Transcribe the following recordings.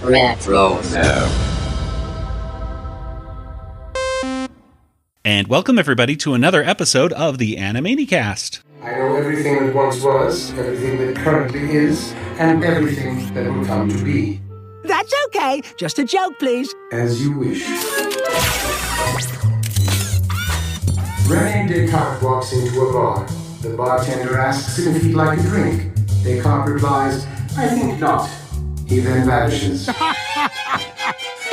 Retro. And welcome everybody to another episode of the Animanicast. I know everything that once was, everything that currently is, and everything that will come to be. That's okay. Just a joke, please. As you wish. Rene Descartes walks into a bar. The bartender asks him if he'd like a drink. Descartes replies, "I think not." He then vanishes.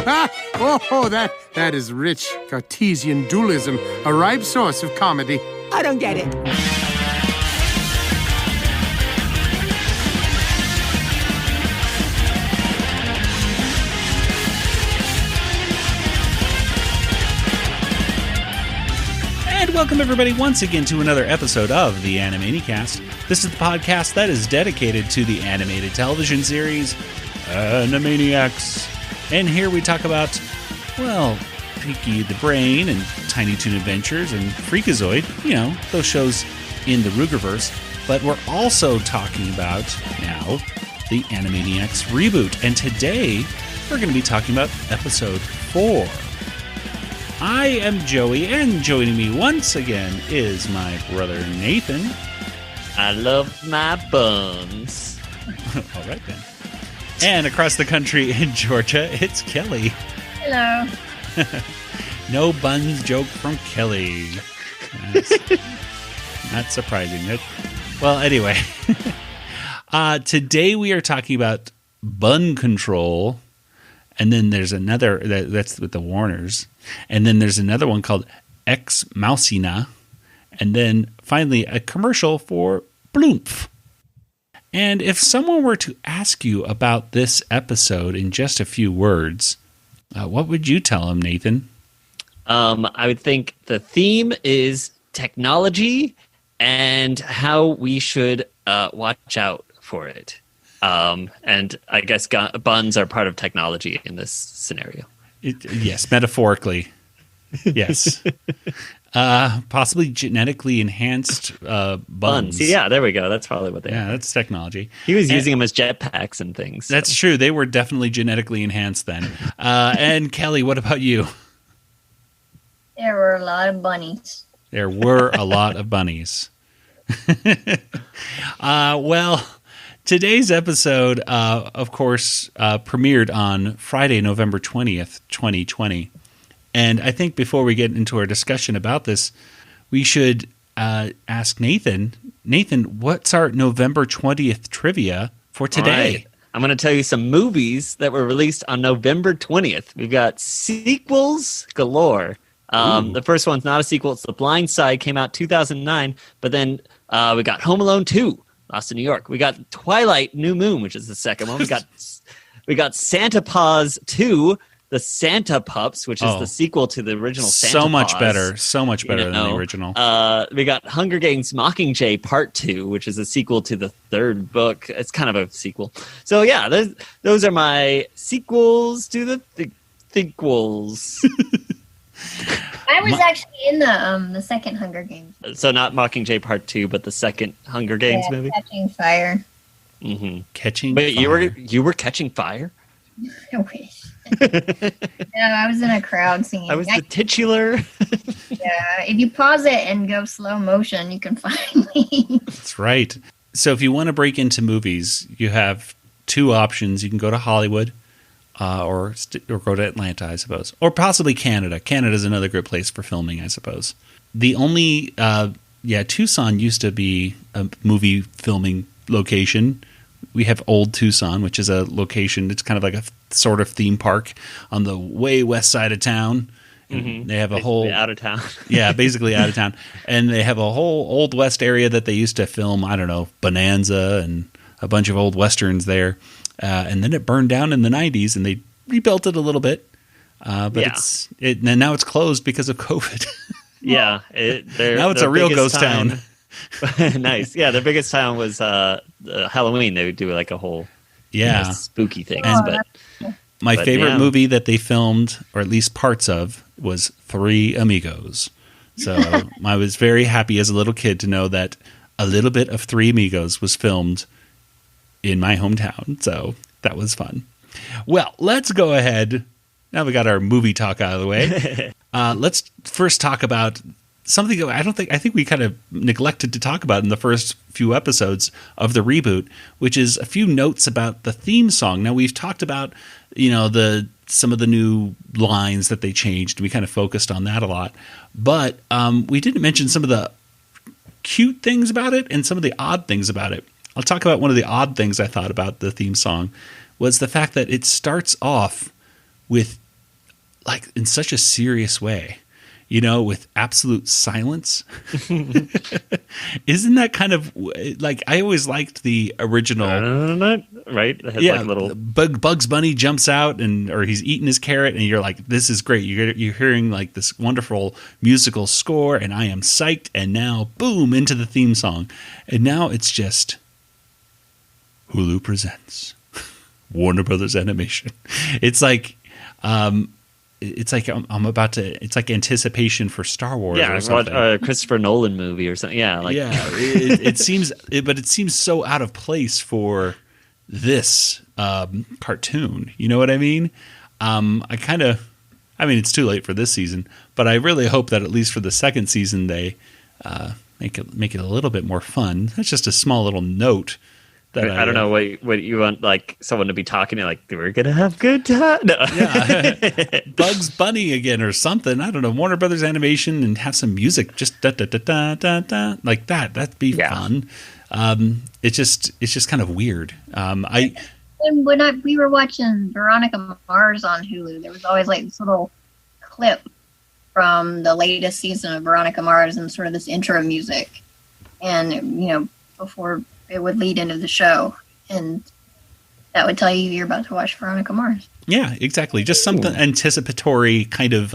That is rich Cartesian dualism, a ripe source of comedy. I don't get it. And welcome everybody once again to another episode of the Animanicast. This is the podcast that is dedicated to the animated television series Animaniacs. And here we talk about, well, Pinky the Brain and Tiny Toon Adventures and Freakazoid, you know, those shows in the Rugerverse. But we're also talking about now the Animaniacs Reboot. And today we're going to be talking about episode 4. I am Joey, and joining me once again is my brother Nathan. I love my buns. All right then. And across the country in Georgia, it's Kelly. Hello. No buns joke from Kelly. That's not surprising. Well, anyway. Today we are talking about Bun Control. And then there's another, that's with the Warners. And then there's another one called Mousina. And then finally a commercial for Bloopf. And if someone were to ask you about this episode in just a few words, what would you tell them, Nathan? I would think the theme is technology and how we should watch out for it. And I guess buns are part of technology in this scenario. Yes, metaphorically. Yes. Possibly genetically enhanced buns. Yeah, there we go. That's probably what they are. Yeah, that's technology. He was using them as jetpacks and things. That's true. They were definitely genetically enhanced then. And Kelly, what about you? There were a lot of bunnies. There were a lot of bunnies. Well, today's episode, of course, premiered on Friday, November 20th, 2020. And I think before we get into our discussion about this, we should ask Nathan. Nathan, what's our November 20th trivia for today? Right. I'm going to tell you some movies that were released on November 20th. We've got sequels galore. The first one's not a sequel. It's The Blind Side, came out 2009. But then we got Home Alone 2, Lost in New York. We got Twilight New Moon, which is the second one. We got Santa Paws 2, The Santa Pups, which is the sequel to the original Santa Paws. So much better than the original. We got Hunger Games Mockingjay Part 2, which is a sequel to the third book. It's kind of a sequel. So yeah, those are my sequels to the thinkquels. I was actually in the second Hunger Games. So not Mockingjay Part 2, but the second Hunger Games movie? Catching Fire. Mm-hmm. Catching Wait, Fire. you were catching fire? I wish. No, I was in a crowd singing. I was the titular. Yeah, if you pause it and go slow motion, you can find me. That's right. So if you want to break into movies, you have two options. You can go to Hollywood or go to Atlanta, I suppose. Or possibly Canada. Canada's another good place for filming, I suppose. The only, Tucson used to be a movie filming location. We have Old Tucson, which is a location. It's kind of like a sort of theme park on the way west side of town. Mm-hmm. They have a whole out of town. Yeah, basically out of town. And they have a whole Old West area that they used to film, I don't know, Bonanza and a bunch of old westerns there. And then it burned down in the 90s and they rebuilt it a little bit. And now it's closed because of COVID. Yeah. Now it's a real ghost town. Nice. Yeah, their biggest town was Halloween. They would do like a whole spooky thing. My favorite movie that they filmed, or at least parts of, was Three Amigos. So I was very happy as a little kid to know that a little bit of Three Amigos was filmed in my hometown. So that was fun. Well, let's go ahead. Now we got our movie talk out of the way. Let's first talk about something I think we kind of neglected to talk about in the first few episodes of the reboot, which is a few notes about the theme song. Now, we've talked about, some of the new lines that they changed. We kind of focused on that a lot. But we didn't mention some of the cute things about it and some of the odd things about it. I'll talk about one of the odd things I thought about the theme song was the fact that it starts off with, like, in such a serious way, with absolute silence. Isn't that kind of like, I always liked the original, right? It has like little Bugs Bunny jumps out or he's eating his carrot, and you're like, this is great. You're hearing like this wonderful musical score, and I am psyched. And now, boom, into the theme song, and now it's just Hulu presents Warner Brothers Animation. It's like, I'm about to. It's like anticipation for Star Wars. Yeah, or something. A Christopher Nolan movie or something. Yeah, it seems, but it seems so out of place for this cartoon. You know what I mean? It's too late for this season, but I really hope that at least for the second season they make it a little bit more fun. That's just a small little note. I don't know what you want, like someone to be talking to, like, we're gonna have good time. No. Yeah, Bugs Bunny again or something. I don't know. Warner Brothers Animation, and have some music, just da da da da da da, like that. That'd be fun. It's just kind of weird. When we were watching Veronica Mars on Hulu, there was always like this little clip from the latest season of Veronica Mars and sort of this intro music, and before it would lead into the show, and that would tell you you're about to watch Veronica Mars. Yeah, exactly. Just something anticipatory, kind of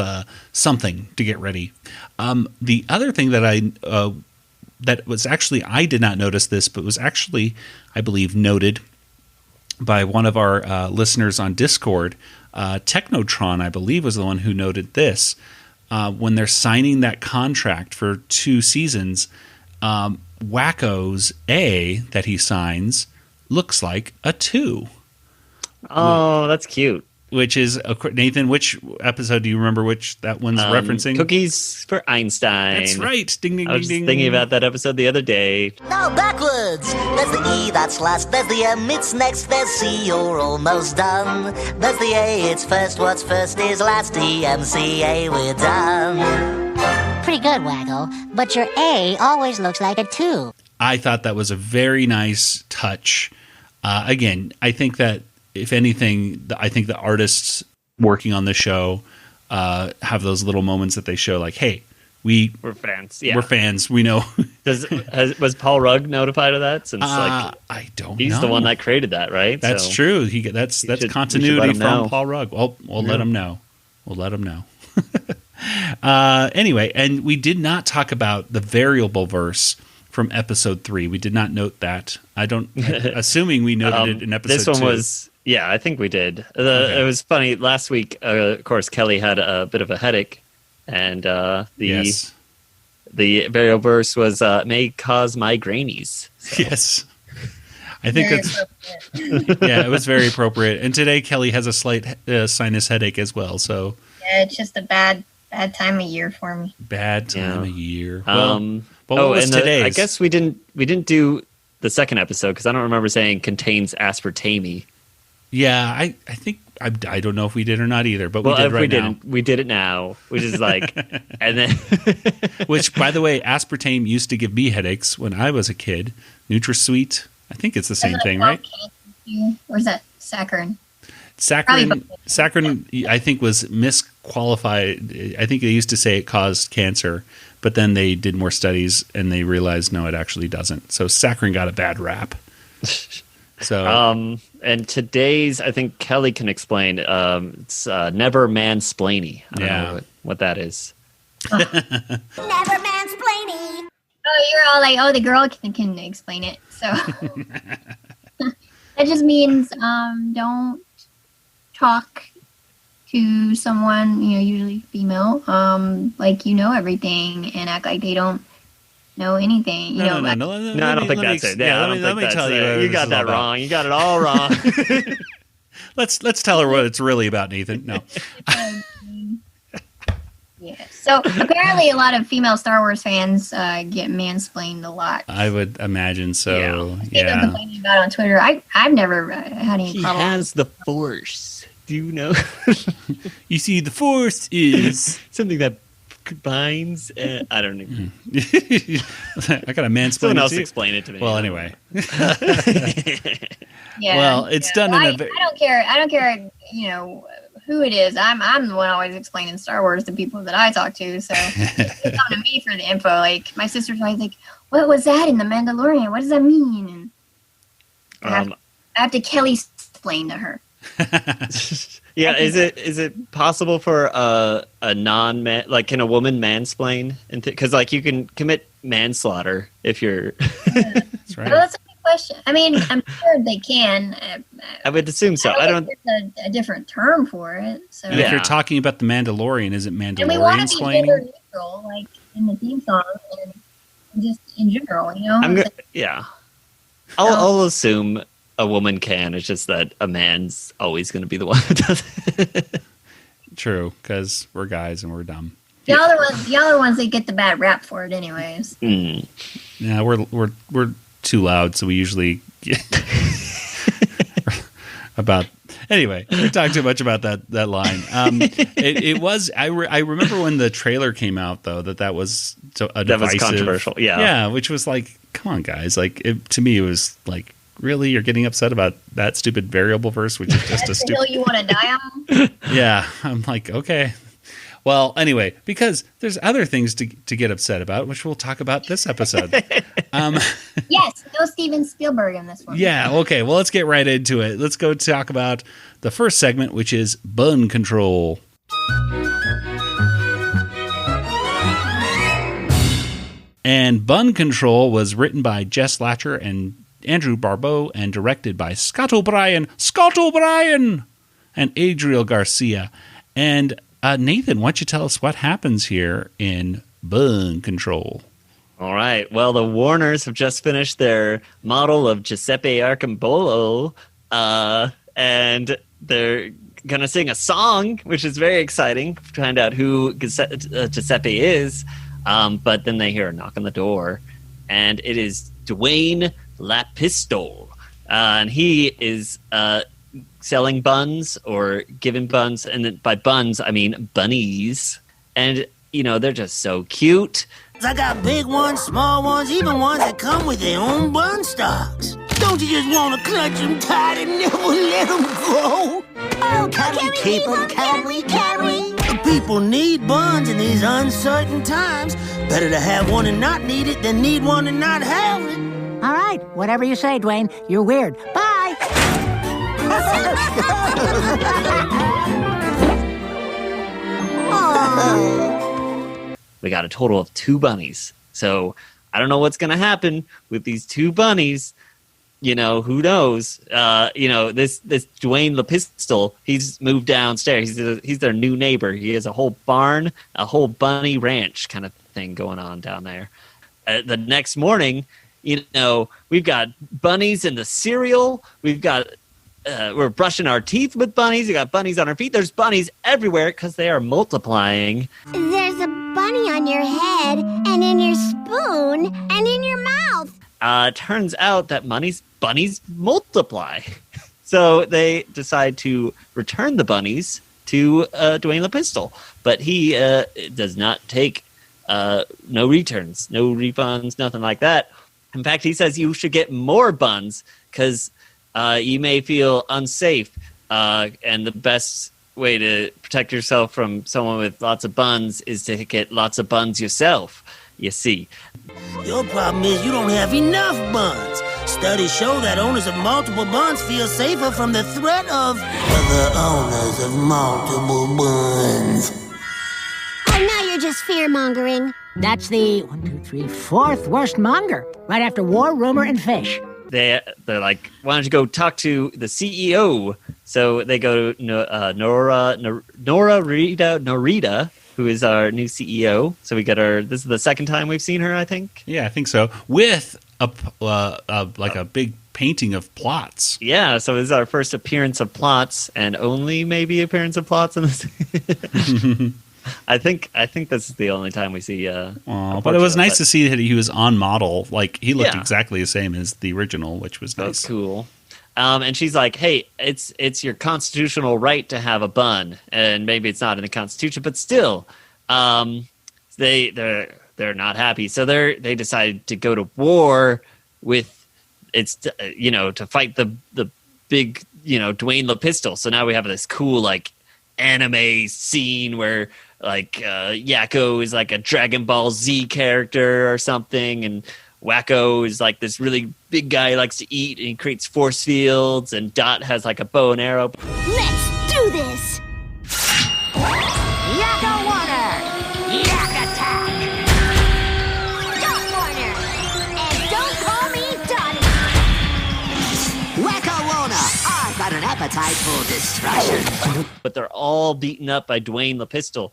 something to get ready. The other thing that that was actually, I did not notice this, but was actually, I believe, noted by one of our listeners on Discord. Technotron, I believe, was the one who noted this. When they're signing that contract for 2 seasons, Wacko's A that he signs looks like a 2. Oh, that's cute. Which is, Nathan, which episode do you remember which that one's referencing? Cookies for Einstein. That's right. Ding, ding, I was ding, just thinking about that episode the other day. Now backwards. There's the E, that's last. There's the M, it's next. There's C, you're almost done. There's the A, it's first. What's first is last. E, M, C, A, we're done. Pretty good, Waggle, but your A always looks like a 2. I thought that was a very nice touch. Again, I think that, if anything, I think the artists working on the show have those little moments that they show, like, hey, we're fans. Yeah. We're fans. We know. Was Paul Rudd notified of that? Since I don't know. He's the one that created that, right? That's true. That's continuity from Paul Rudd. Well, we'll let him know. We'll let him know. Anyway, and we did not talk about the variable verse from episode 3. We did not note that. Assuming we noted it in episode 2. This one was, I think we did. It was funny. Last week, of course, Kelly had a bit of a headache, and the variable verse was may cause migraines. So. Yes. I think it was very appropriate. And today Kelly has a slight sinus headache as well. So it's just a bad time of year for me. Bad time of year. But what was and today's? I guess we didn't do the second episode because I don't remember saying contains aspartame. Yeah, I think I don't know if we did or not either, but we did right now. We did it now, which is like, and then which, by the way, aspartame used to give me headaches when I was a kid. NutraSweet, I think it's the same thing, right? Or is that saccharin? Saccharin, I think, was misqualified. I think they used to say it caused cancer, but then they did more studies and they realized no, it actually doesn't. So saccharin got a bad rap. So, and today's, I think Kelly can explain. It's never mansplainy. I don't know what that is. Never mansplaining. Oh, you're all like, the girl can explain it. So that just means don't talk to someone, usually female, like everything, and act like they don't know anything. No, I don't think that's it. Yeah, let me tell you. You got that wrong. You got it all wrong. Let's tell her what it's really about, Nathan. No. Yeah. So apparently, a lot of female Star Wars fans get mansplained a lot. I would imagine so. People Yeah. complaining about it on Twitter. I've never had any He problem. has the Force. Do you know? You see, the Force is Something that combines. I don't know. I got a mansplain. Someone it else to you. explain it to me. Well, anyway. Yeah. Well, it's done in a very. I don't care. You know who it is. I'm the one always explaining Star Wars to people that I talk to. So they come to me for the info. Like my sister's always like, "What was that in the Mandalorian? What does that mean?" And I have to Kelly explain to her. Yeah, is it possible for a non-man, like, can a woman mansplain? Because like you can commit manslaughter if you're. That's right. Well, that's a good question. I mean, I'm sure they can. I would assume so. I don't. think there's a different term for it. So. And if Yeah. you're talking about the Mandalorian, is it And we want Mandalorian to be splaining? gender neutral, like in the theme song, and just in general, you know. Yeah, I'll assume a woman can. It's just that a man's always going to be the one who does it. True, because we're guys and we're dumb. The other ones, they get the bad rap for it, anyways. Mm. Yeah, we're too loud, so we usually get about. Anyway, we talked too much about that line. It was. I remember when the trailer came out, though, that was a That was divisive, controversial. Yeah, which was like, come on, guys. Like, to me, it was like, really, you're getting upset about that stupid variable verse, which is just a That's the stupid. hill you want to die on. Yeah, I'm like, okay. Well, anyway, because there's other things to get upset about, which we'll talk about this episode. Yes, no Steven Spielberg in this one. Yeah, okay. Well, let's get right into it. Let's go talk about the first segment, which is Bun Control. And Bun Control was written by Jess Latcher and Andrew Barbeau and directed by Scott O'Brien, and Adriel Garcia. And Nathan, why don't you tell us what happens here in Bun Control? All right. Well, the Warners have just finished their model of Giuseppe Arcambolo, and they're going to sing a song, which is very exciting to find out who Giuseppe is. But then they hear a knock on the door, and it is Dwayne Lapistol. And he is selling buns or giving buns. And then by buns, I mean bunnies. And, you know, they're just so cute. I got big ones, small ones, even ones that come with their own bun stocks. Don't you just want to clutch them tight and never let them go? Oh, can we keep them? Can we? The people need buns in these uncertain times. Better to have one and not need it than need one and not have it. All right, whatever you say, Dwayne. You're weird. Bye. We got a total of 2 bunnies. So I don't know what's going to happen with these 2 bunnies. You know, who knows? You know, this Dwayne Lapistol, he's moved downstairs. He's their new neighbor. He has a whole barn, a whole bunny ranch kind of thing going on down there. The next morning, you know, we've got bunnies in the cereal. We've got we're brushing our teeth with bunnies. We got bunnies on our feet. There's bunnies everywhere because they are multiplying. There's a bunny on your head, and in your spoon, and in your mouth. Turns out that bunnies multiply. So they decide to return the bunnies to Dwayne Lapistol. But he does not take no returns, no refunds, nothing like that. In fact, he says you should get more buns because you may feel unsafe. And the best way to protect yourself from someone with lots of buns is to get lots of buns yourself, you see. Your problem is you don't have enough buns. Studies show that owners of multiple buns feel safer from the threat of other owners of multiple buns. Oh, now you're just fear-mongering. That's the 4th worst monger, right after war, rumor, and fish. They're like, why don't you go talk to the CEO? So they go to Norita, who is our new CEO. So we got this is the second time we've seen her, I think. Yeah, I think so. With a big painting of plots. Yeah, so this is our first appearance of plots, and only maybe appearance of plots in this. I think this is the only time we see. But it was nice to see that he was on model. Like he looked exactly the same as the original, which was nice. That's cool. And she's like, "Hey, it's your constitutional right to have a bun, and maybe it's not in the Constitution, but still, they're not happy. So they decide to go to war with to fight the big Dwayne Lapistol. So now we have this cool like anime scene where like Yakko is like a Dragon Ball Z character or something, and Wacko is like this really big guy who likes to eat, and he creates force fields, and Dot has like a bow and arrow. Let's do this! Yakko Warner! Yak attack! Dot Warner! And don't call me Dottie! Wacko Warner! I've got an appetite for destruction. But they're all beaten up by Dwayne Lapistol.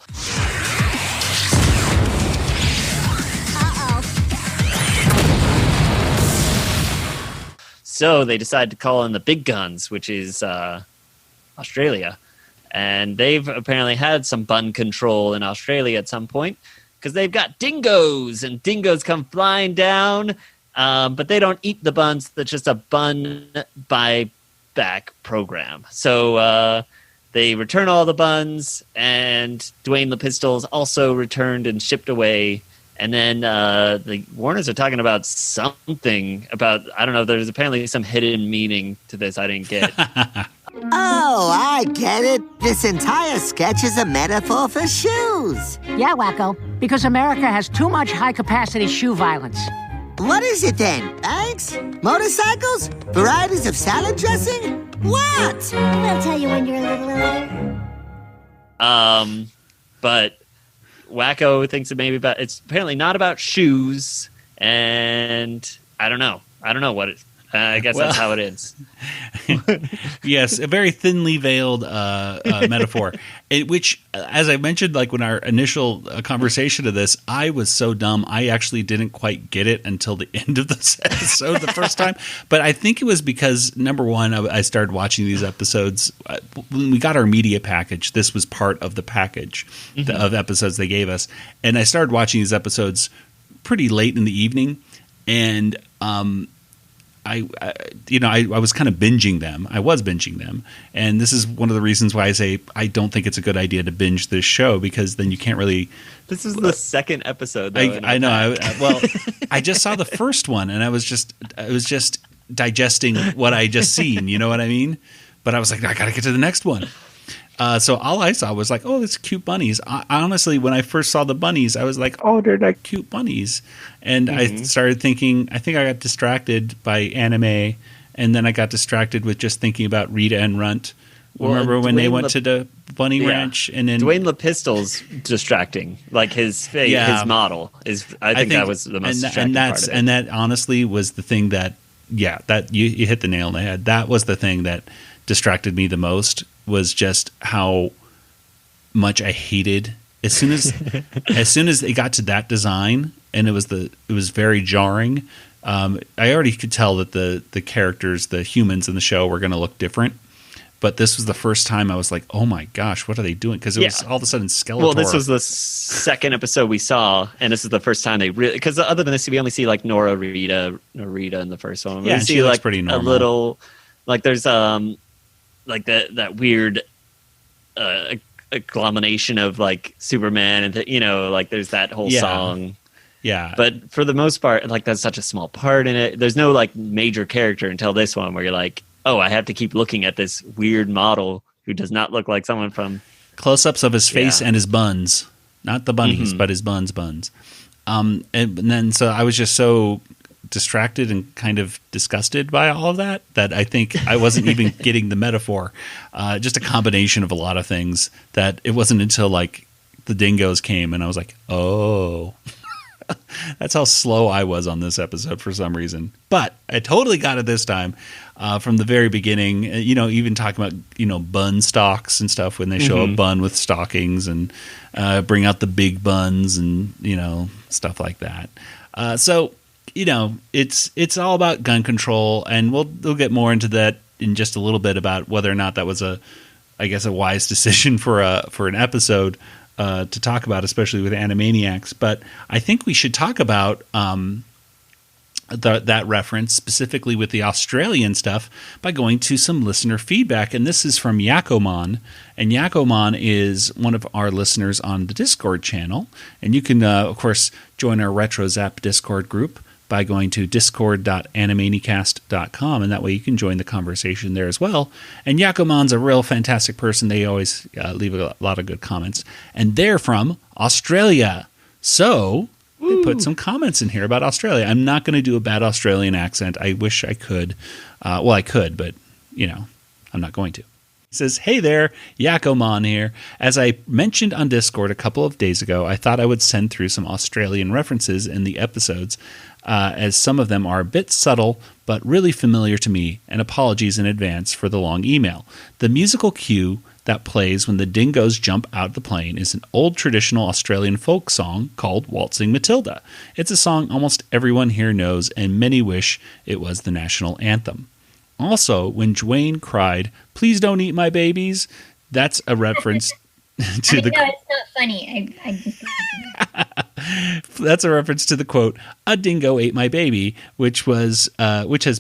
So they decide to call in the big guns, which is Australia. And they've apparently had some bun control in Australia at some point because they've got dingoes, and dingoes come flying down, but they don't eat the buns. That's just a bun buyback program. So they return all the buns, and Dwayne Lapistol's also returned and shipped away. And then the Warners are talking about something about, I don't know, there's apparently some hidden meaning to this I didn't get. Oh, I get it. This entire sketch is a metaphor for shoes. Yeah, Wacko, because America has too much high-capacity shoe violence. What is it then? Banks? Motorcycles? Varieties of salad dressing? What? We'll tell you when you're a little older. But Wacko thinks it maybe about, it's apparently not about shoes, and I don't know what it. I guess that's how it is. Yes, a very thinly veiled metaphor, which, as I mentioned, like when our initial conversation of this, I was so dumb. I actually didn't quite get it until the end of this episode the first time. But I think it was because, number one, I started watching these episodes. When we got our media package, this was part of the package of episodes they gave us. And I started watching these episodes pretty late in the evening. And I was kind of binging them. I was binging them. And this is one of the reasons why I say I don't think it's a good idea to binge this show, because then you can't really... This is the second episode, though. I know. I just saw the first one, and I was just digesting what I just seen. You know what I mean? But I was like, I got to get to the next one. So all I saw was like, oh, it's cute bunnies. I honestly, when I first saw the bunnies, I was like, oh, they're like cute bunnies. And I started thinking, I think I got distracted by anime, and then I got distracted with just thinking about Rita and Runt. Well, remember when they went to the bunny ranch? And then Dwayne Lapistol's distracting. Like his his model is. I think that was the most distracting part of it. And that honestly was the thing that you hit the nail on the head. That was the thing that distracted me the most. Was just how much I hated as soon as it got to that design, and it was very jarring. I already could tell that the characters, the humans in the show, were going to look different. But this was the first time I was like, "Oh my gosh, what are they doing?" Because it was all of a sudden Skeletor. Well, this was the second episode we saw, and this is the first time they really. Because other than this, we only see like Rita in the first one. Yeah, we see she looks like pretty normal. a little, like there's like that weird agglomeration of like Superman, and like there's that whole song. Yeah. But for the most part, like that's such a small part in it. There's no like major character until this one where you're like, oh, I have to keep looking at this weird model who does not look like someone from... Close-ups of his face and his buns. Not the bunnies, but his buns. And then so I was just so distracted and kind of disgusted by all of that I think I wasn't even getting the metaphor. Just a combination of a lot of things that it wasn't until like the dingoes came and I was like, oh... That's how slow I was on this episode for some reason. But I totally got it this time from the very beginning. Even talking about, bun stocks and stuff when they show a bun with stockings and bring out the big buns and, stuff like that. So it's all about gun control, and we'll get more into that in just a little bit about whether or not that was a wise decision for an episode to talk about, especially with Animaniacs. But I think we should talk about that reference specifically with the Australian stuff by going to some listener feedback. And this is from Yakkomon. And Yakkomon is one of our listeners on the Discord channel. And you can, of course, join our Retro Zap Discord group by going to discord.animanicast.com. And that way you can join the conversation there as well. And Yakkomon's a real fantastic person. They always leave a lot of good comments. And they're from Australia. So they put some comments in here about Australia. I'm not going to do a bad Australian accent. I wish I could. I could, but, I'm not going to. It says, "Hey there, Yakkomon here. As I mentioned on Discord a couple of days ago, I thought I would send through some Australian references in the episodes, as some of them are a bit subtle, but really familiar to me, and apologies in advance for the long email. The musical cue that plays when the dingoes jump out of the plane is an old traditional Australian folk song called Waltzing Matilda. It's a song almost everyone here knows, and many wish it was the national anthem. Also, when Dwayne cried, 'Please don't eat my babies,' that's a reference to No, it's not funny. I just That's a reference to the quote, 'A dingo ate my baby,' which has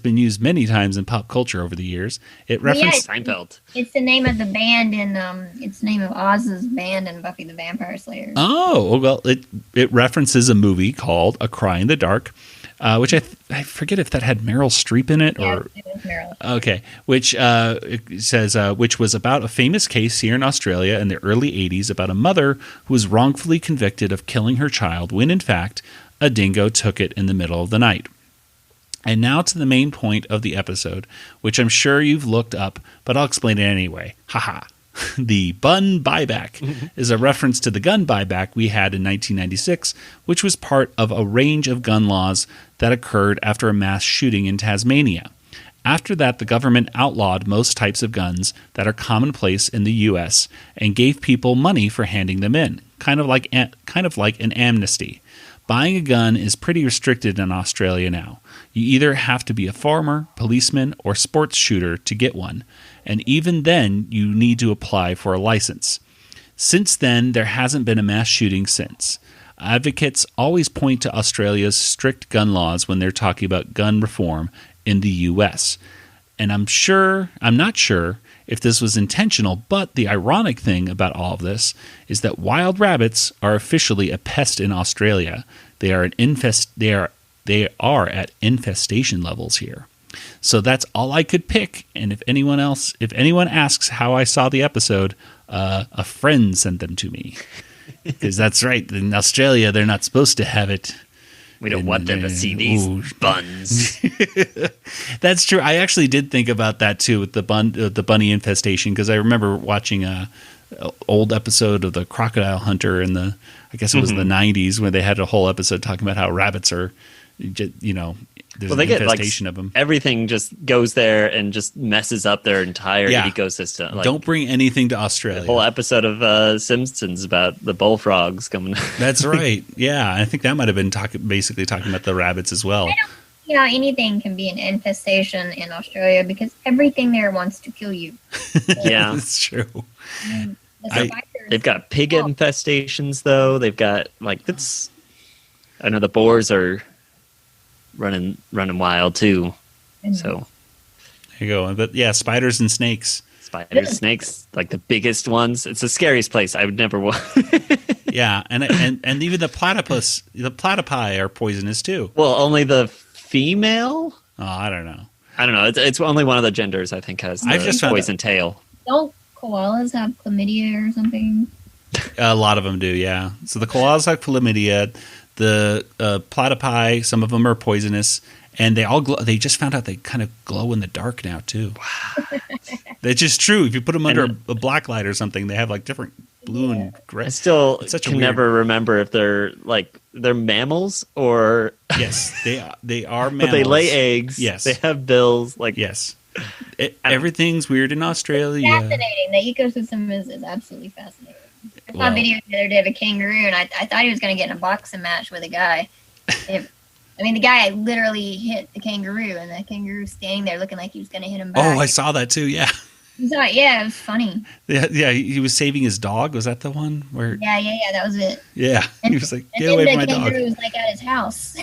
been used many times in pop culture over the years. It referenced Seinfeld. It's the name of the band in it's the name of Oz's band in Buffy the Vampire Slayer. Oh, well, it references a movie called A Cry in the Dark, which I forget if that had Meryl Streep in it or it was Meryl. Okay, which it says which was about a famous case here in Australia in the early 80s about a mother who was wrongfully convicted of killing her child when in fact a dingo took it in the middle of the night. And now to the main point of the episode, which I'm sure you've looked up, but I'll explain it anyway. Haha. The bun buyback is a reference to the gun buyback we had in 1996, which was part of a range of gun laws that occurred after a mass shooting in Tasmania. After that, the government outlawed most types of guns that are commonplace in the U.S. and gave people money for handing them in, kind of like an amnesty. Buying a gun is pretty restricted in Australia now. You either have to be a farmer, policeman, or sports shooter to get one, and even then you need to apply for a license. Since then, there hasn't been a mass shooting since. Advocates always point to Australia's strict gun laws when they're talking about gun reform in the U.S. And I'm not sure if this was intentional, but the ironic thing about all of this is that wild rabbits are officially a pest in Australia. They are at infestation levels here. So that's all I could pick. And if anyone asks how I saw the episode, a friend sent them to me. Because that's right. In Australia, they're not supposed to have it. We don't want them to see these buns. That's true. I actually did think about that too with the bunny infestation, because I remember watching a old episode of the Crocodile Hunter in the, I guess it was the 90s, where they had a whole episode talking about how rabbits are, there's an infestation of them. Everything just goes there and just messes up their entire ecosystem. Like, don't bring anything to Australia. The whole episode of Simpsons about the bullfrogs coming. That's right. Yeah, I think that might have been basically talking about the rabbits as well. Anything can be an infestation in Australia because everything there wants to kill you. Yeah, that's true. They've got pig infestations, though. They've got I know the boars are running wild too. So there you go. But yeah, spiders and snakes. Snakes, like the biggest ones. It's the scariest place. I would never want. Yeah, and even the platypus, the platypi are poisonous too. Well, only the female. Oh, I don't know. It's only one of the genders, I think, has the poison tail. Don't koalas have chlamydia or something? A lot of them do, yeah. So the koalas have chlamydia. The platypi, some of them are poisonous, and they all glow. They just found out they kind of glow in the dark now too. Wow, that's just true. If you put them under a black light or something, they have like different blue and gray. I still never remember if they're mammals or yes, they are mammals. But they lay eggs. Yes, they have bills. Yes, everything's weird in Australia. It's fascinating. The ecosystem is absolutely fascinating. I saw a video the other day of a kangaroo, and I thought he was going to get in a boxing match with a guy. I mean, the guy literally hit the kangaroo, and the kangaroo's standing there looking like he was going to hit him back. Oh, I saw that too. Yeah. Yeah, it was funny. Yeah. He was saving his dog. Was that the one where? Yeah. That was it. Yeah. And, he was like, "Get away from my dog." The kangaroo was like at his house.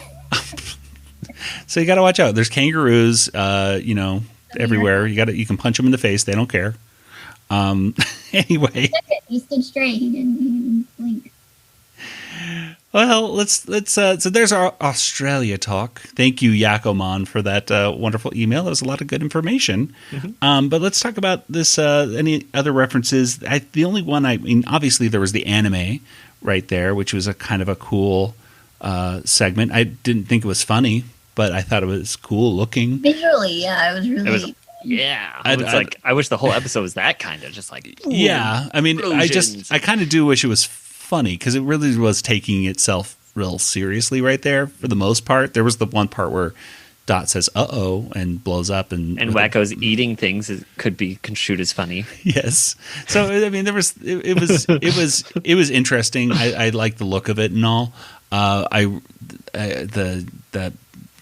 So you got to watch out. There's kangaroos, everywhere. You can punch them in the face. They don't care. Anyway, he stood straight. He didn't blink. Well, let's so there's our Australia talk. Thank you, Yakkomon, for that wonderful email. That was a lot of good information. Mm-hmm. But let's talk about this. Any other references? The only one, obviously there was the anime right there, which was a kind of a cool segment. I didn't think it was funny, but I thought it was cool looking. Visually, yeah, it was really. I wish the whole episode was that kind of just like. Yeah, I mean, explosions. I kind of do wish it was funny because it really was taking itself real seriously right there for the most part. There was the one part where Dot says "uh-oh" and blows up, and Wacko's eating things could be construed as funny. Yes. So I mean, there was it was interesting. I liked the look of it and all. The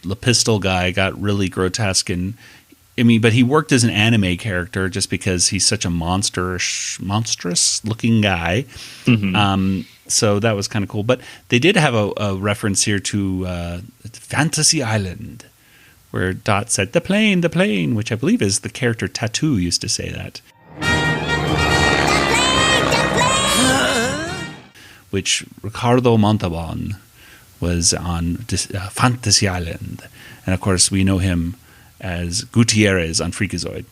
Lapistol guy got really grotesque, and but he worked as an anime character just because he's such a monstrous looking guy. Mm-hmm. So that was kind of cool. But they did have a reference here to Fantasy Island, where Dot said, the plane, which I believe is the character Tattoo used to say that. The plane. Which Ricardo Montalban was on Fantasy Island. And of course, we know him as Gutierrez on Freakazoid.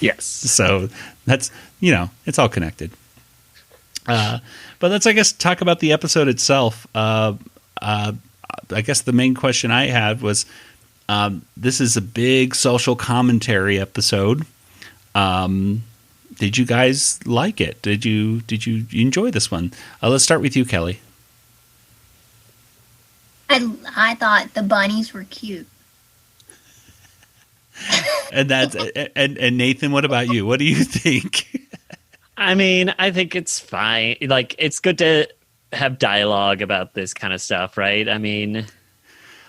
Yes. So that's, it's all connected. But let's, I guess, talk about the episode itself. I guess the main question I had was, this is a big social commentary episode. Did you guys like it? Did you enjoy this one? Let's start with you, Kelly. I thought the bunnies were cute. And that's and Nathan, what about you? What do you think? I mean, I think it's fine. Like, it's good to have dialogue about this kind of stuff, right? I mean,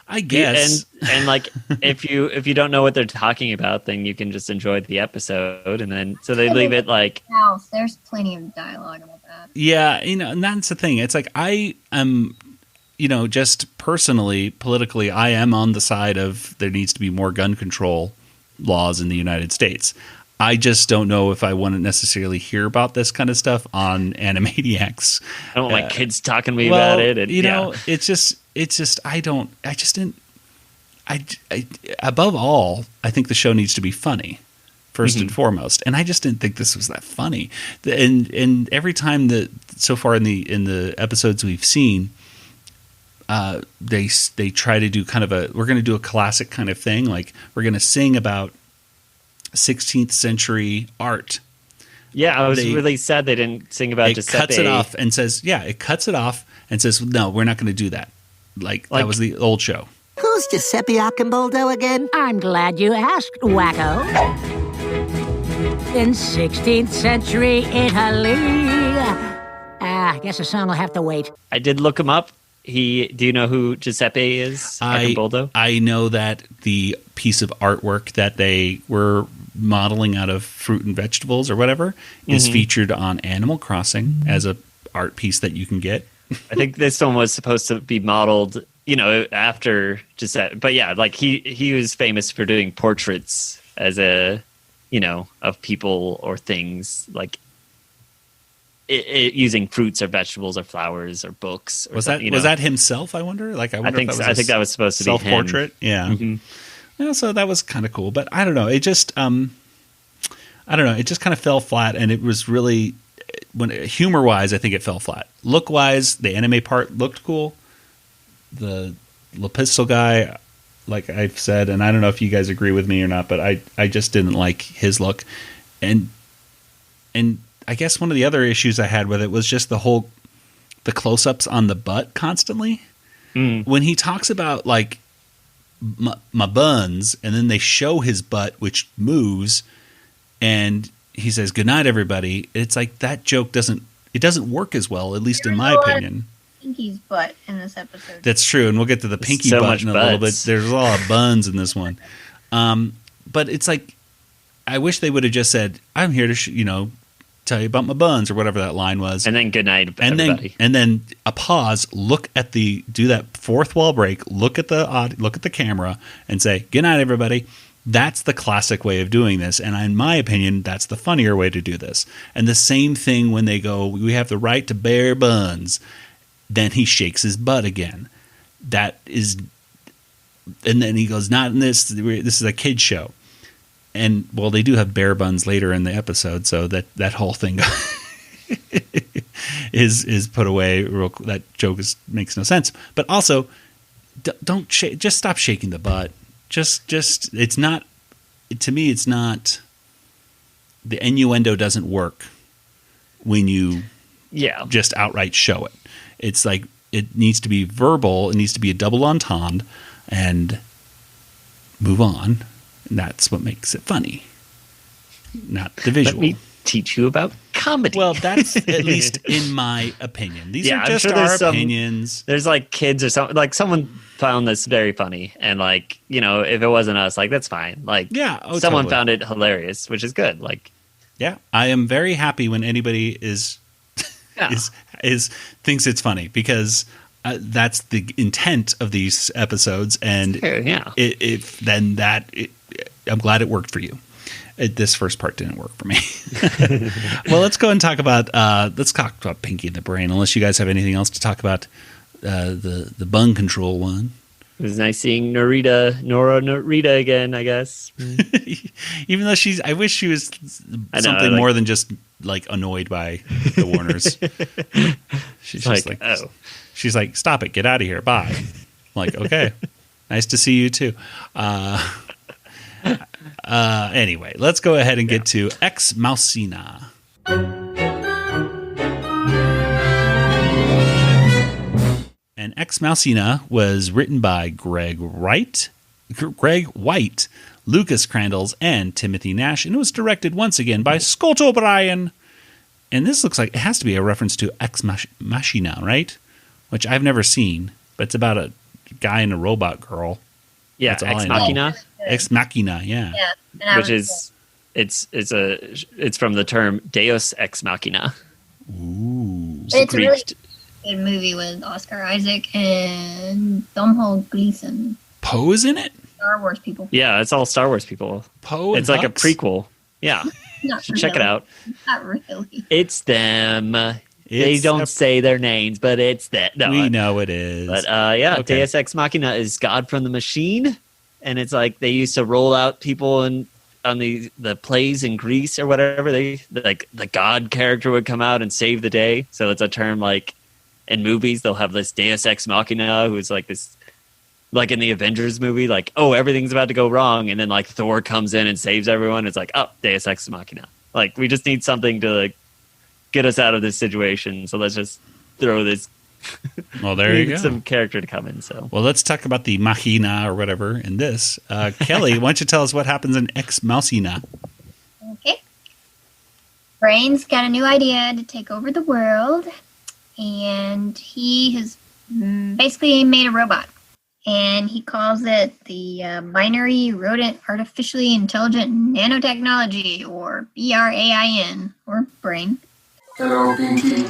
I guess. And like, if you don't know what they're talking about, then you can just enjoy the episode, and then so they leave it like. House. There's plenty of dialogue about that. Yeah, and that's the thing. It's like I am. Just personally, politically, I am on the side of there needs to be more gun control laws in the United States. I just don't know if I want to necessarily hear about this kind of stuff on Animaniacs. I don't like kids talking to me about it. And, it's just, above all, I think the show needs to be funny first and foremost. And I just didn't think this was that funny. And every time that so far in the episodes we've seen, they try to do kind of we're going to do a classic kind of thing. Like, we're going to sing about 16th century art. Yeah, I was really sad they didn't sing about Giuseppe. It cuts it off and says, no, we're not going to do that. Like that was the old show. Who's Giuseppe Acamboldo again? I'm glad you asked, Wacko. In 16th century Italy. I guess the song will have to wait. I did look him up. Do you know who Giuseppe is? Acamboldo? I know that the piece of artwork that they were modeling out of fruit and vegetables or whatever is featured on Animal Crossing as a art piece that you can get. I think this one was supposed to be modeled, after Giuseppe. But yeah, like he was famous for doing portraits as of people or things, like using fruits or vegetables or flowers or books. Or was that himself? I wonder. Like, I think that was supposed to be self-portrait. Yeah. Mm-hmm. Yeah. So that was kind of cool, but I don't know. It just, I don't know. It just kind of fell flat, and it was really, humor wise, I think it fell flat. Look wise, the anime part looked cool. The Lapistol guy, like I've said, and I don't know if you guys agree with me or not, but I just didn't like his look, and I guess one of the other issues I had with it was just the close-ups on the butt constantly. When he talks about like my buns, and then they show his butt, which moves, and he says, "Good night, everybody." It's like that joke doesn't work as well, at least in my opinion. Pinky's butt in this episode. That's true, and we'll get to the pinky So butt much in a little bit. butts. There's a lot of buns in this one. But it's like, I wish they would have just said, I'm here to, tell you about my buns, or whatever that line was. And then good night, and everybody. then a pause, do that fourth wall break, look at the camera and say, good night, everybody. That's the classic way of doing this. And in my opinion, that's the funnier way to do this. And the same thing when they go, we have the right to bear buns. Then he shakes his butt again. And then he goes, not in this. This is a kid's show. And, well, they do have bear buns later in the episode, so that whole thing is put away. That joke makes no sense. But also, don't just stop shaking the butt. Just it's not, to me, it's not, the innuendo doesn't work when you just outright show it. It's like, it needs to be verbal, it needs to be a double entendre, and move on. And that's what makes it funny, not the visual. Let me teach you about comedy. Well, that's at least in my opinion. These are just our opinions. There's like kids or something. Like someone found this very funny, and like if it wasn't us, like that's fine. Like someone totally found it hilarious, which is good. Like I am very happy when anybody is thinks it's funny, because that's the intent of these episodes, and I'm glad it worked for you. This first part didn't work for me. Well, let's go and talk about Pinky in the Brain. Unless you guys have anything else to talk about, the Bun Control one. It was nice seeing Norita again, I guess. Even though I wish she was something more than just like annoyed by the Warners. She's just like, she's like, stop it, get out of here, bye. I'm like, okay, nice to see you too. Anyway, let's go ahead and get to Ex Mousina. And Ex Mousina was written by Greg White, Lucas Crandalls, and Timothy Nash, and it was directed once again by Scott O'Brien. And this looks like it has to be a reference to Ex Machina, right? Which I've never seen, but it's about a guy and a robot girl. Yeah, Ex Machina. Ex Machina, yeah. Which is it's from the term Deus Ex Machina. Ooh. It's a really good movie with Oscar Isaac and Domhnall Gleeson. Poe is in it? Star Wars people. Yeah, it's all Star Wars people. Poe. It's like a prequel. Yeah. Check it out. Not really. It's them. They don't say their names, but it's that. No, we know it is. But Deus Ex Machina is God from the Machine, and it's like they used to roll out people on the plays in Greece or whatever. They like the God character would come out and save the day. So it's a term like in movies they'll have this Deus Ex Machina who's like this, like in the Avengers movie, like everything's about to go wrong, and then like Thor comes in and saves everyone. It's like Deus Ex Machina. Like we just need something to like get us out of this situation, so let's just throw this. Well, there you go. Some character to come in. So, well, let's talk about the Machina or whatever in this. Kelly, why don't you tell us what happens in Ex Mousina? Okay. Brain's got a new idea to take over the world, and he has basically made a robot, and he calls it the Binary Rodent Artificially Intelligent Nanotechnology, or BRAIN, or Brain. Hello, Pinky.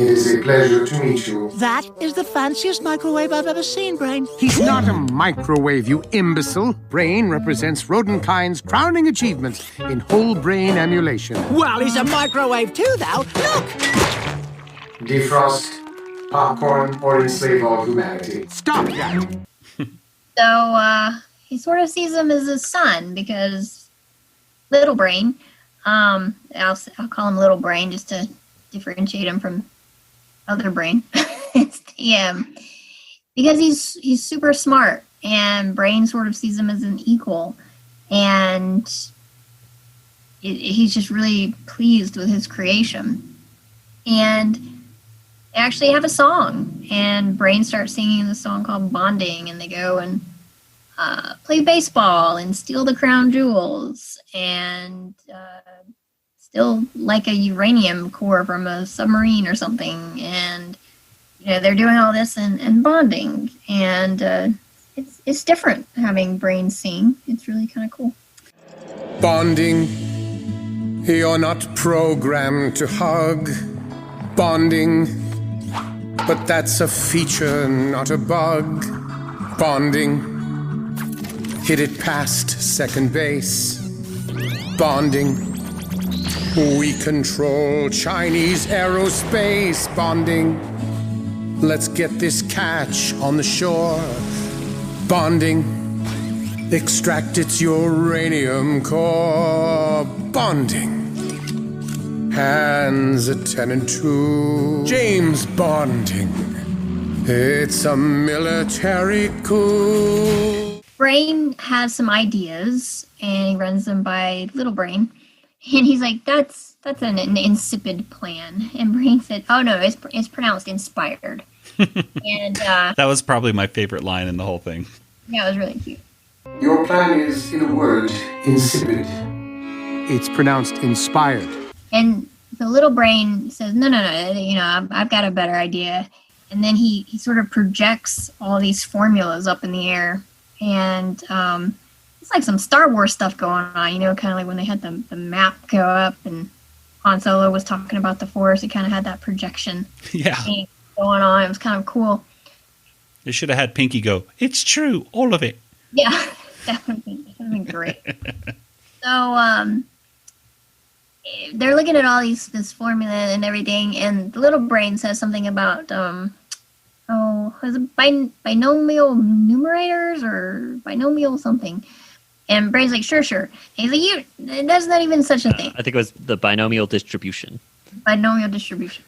It is a pleasure to meet you. That is the fanciest microwave I've ever seen, Brain. He's not a microwave, you imbecile. Brain represents rodent-kind's crowning achievement in whole brain emulation. Well, he's a microwave too, though. Look! Defrost, popcorn, or enslave all humanity. Stop that! So, he sort of sees him as his son, because Little Brain, I'll call him Little Brain just to differentiate him from Other Brain. Because he's super smart, and Brain sort of sees him as an equal, and he's just really pleased with his creation. And they actually have a song, and Brain starts singing the song called Bonding, and they go and play baseball and steal the crown jewels and steal like a uranium core from a submarine or something. And they're doing all this and bonding, and it's different having brains sing. It's really kind of cool. Bonding. You're not programmed to hug. Bonding. But that's a feature, not a bug. Bonding. Hit it past second base. Bonding. We control Chinese aerospace. Bonding. Let's get this catch on the shore. Bonding. Extract its uranium core. Bonding. Hands at 10 and 2. James Bonding. It's a military coup. Brain has some ideas, and he runs them by Little Brain. And he's like, that's an insipid plan. And Brain said, oh, no, it's pronounced inspired. And that was probably my favorite line in the whole thing. Yeah, it was really cute. Your plan is, in a word, insipid. It's pronounced inspired. And the Little Brain says, no, I've got a better idea. And then he sort of projects all these formulas up in the air. And it's like some Star Wars stuff going on, kind of like when they had the map go up and Han Solo was talking about the Force. It kind of had that projection thing going on. It was kind of cool. They should have had Pinky go, it's true, all of it. Yeah, that would have been great. So they're looking at all this formula and everything, and the Little Brain says something about is it binomial numerators or binomial something? And Brain's like, sure. And he's like, that's not even such a thing. I think it was the binomial distribution. Binomial distribution.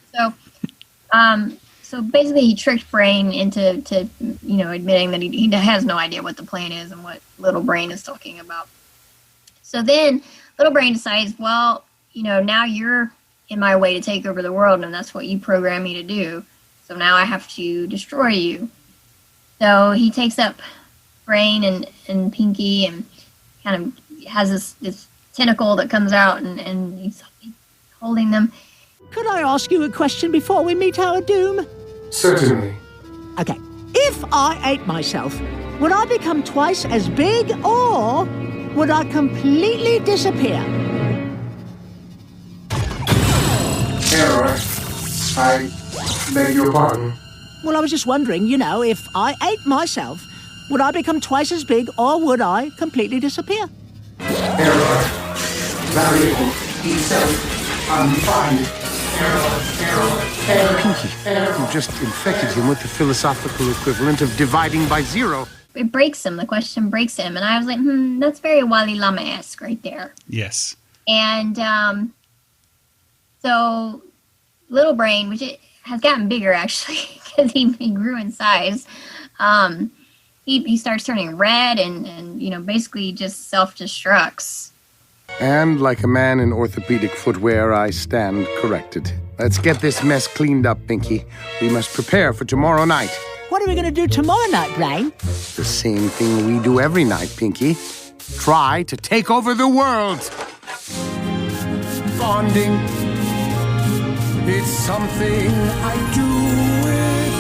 So basically, he tricked Brain into admitting that he has no idea what the plan is and what Little Brain is talking about. So then Little Brain decides, well, now you're in my way to take over the world, and that's what you programmed me to do. So now I have to destroy you. So he takes up Brain and Pinky and kind of has this tentacle that comes out, and he's holding them. Could I ask you a question before we meet our doom? Certainly. Okay. If I ate myself, would I become twice as big, or would I completely disappear? Error. I beg your pardon. Well, I was just wondering, if I ate myself, would I become twice as big, or would I completely disappear? Error. Variable. Itself. Undefined. Error. Pinky, you just infected him with the philosophical equivalent of dividing by zero. It breaks him. The question breaks him. And I was like, that's very Wally Lama-esque right there. Yes. And so Little Brain, which it has gotten bigger, actually, because he grew in size, he starts turning red and basically just self-destructs. And like a man in orthopedic footwear, I stand corrected. Let's get this mess cleaned up, Pinky. We must prepare for tomorrow night. What are we going to do tomorrow night, Brain? The same thing we do every night, Pinky. Try to take over the world. Bonding. It's something I do with